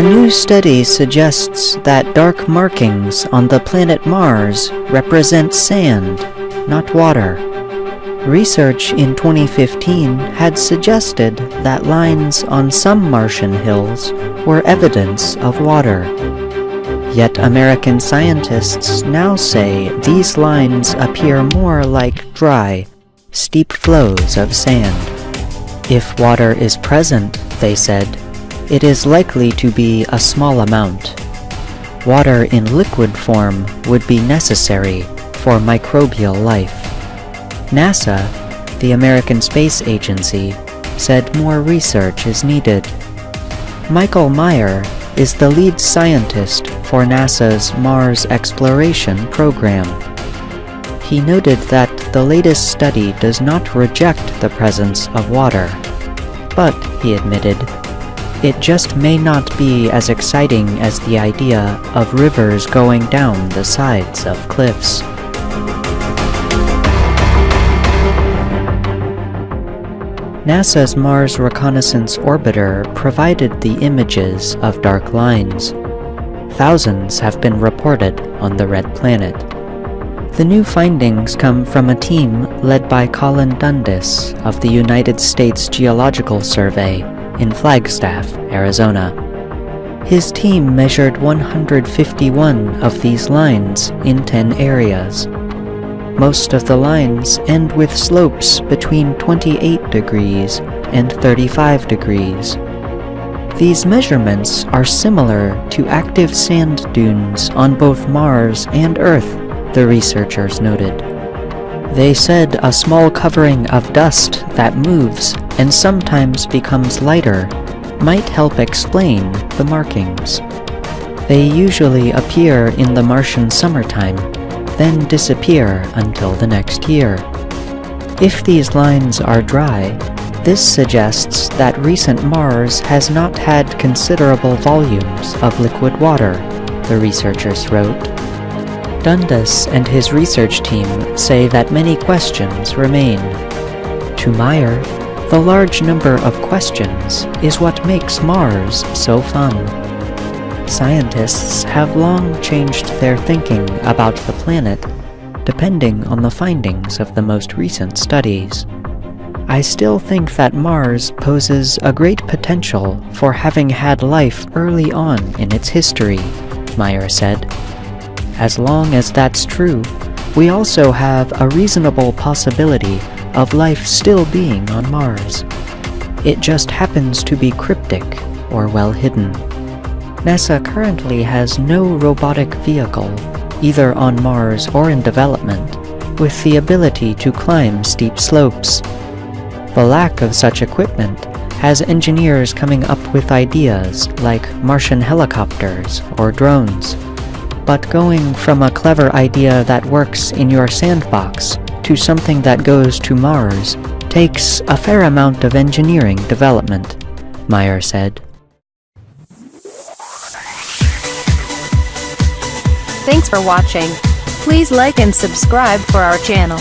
A new study suggests that dark markings on the planet Mars represent sand, not water. Research in 2015 had suggested that lines on some Martian hills were evidence of water. Yet American scientists now say these lines appear more like dry, steep flows of sand. If water is present, they said, it is likely to be a small amount. Water in liquid form would be necessary for microbial life. NASA, the American Space Agency, said more research is needed. Michael Meyer is the lead scientist for NASA's Mars exploration program. He noted that the latest study does not reject the presence of water, but, he admitted, it just may not be as exciting as the idea of rivers going down the sides of cliffs. NASA's Mars Reconnaissance Orbiter provided the images of dark lines. Thousands have been reported on the red planet. The new findings come from a team led by Colin Dundas of the United States Geological Survey in Flagstaff, Arizona. His team measured 151 of these lines in 10 areas. Most of the lines end with slopes between 28 degrees and 35 degrees. These measurements are similar to active sand dunes on both Mars and Earth, the researchers noted. They said a small covering of dust that moves and sometimes becomes lighter might help explain the markings. They usually appear in the Martian summertime, then disappear until the next year. If these lines are dry, this suggests that recent Mars has not had considerable volumes of liquid water, the researchers wrote. Dundas and his research team say that many questions remain. To Meyer, the large number of questions is what makes Mars so fun. Scientists have long changed their thinking about the planet, depending on the findings of the most recent studies. I still think that Mars poses a great potential for having had life early on in its history, Meyer said. As long as that's true, we also have a reasonable possibility of life still being on Mars. It just happens to be cryptic or well hidden. NASA currently has no robotic vehicle, either on Mars or in development, with the ability to climb steep slopes. The lack of such equipment has engineers coming up with ideas like Martian helicopters or drones. But going from a clever idea that works in your sandbox to something that goes to Mars takes a fair amount of engineering development, Meyer said. Thanks for watching. Please like and subscribe for our channel.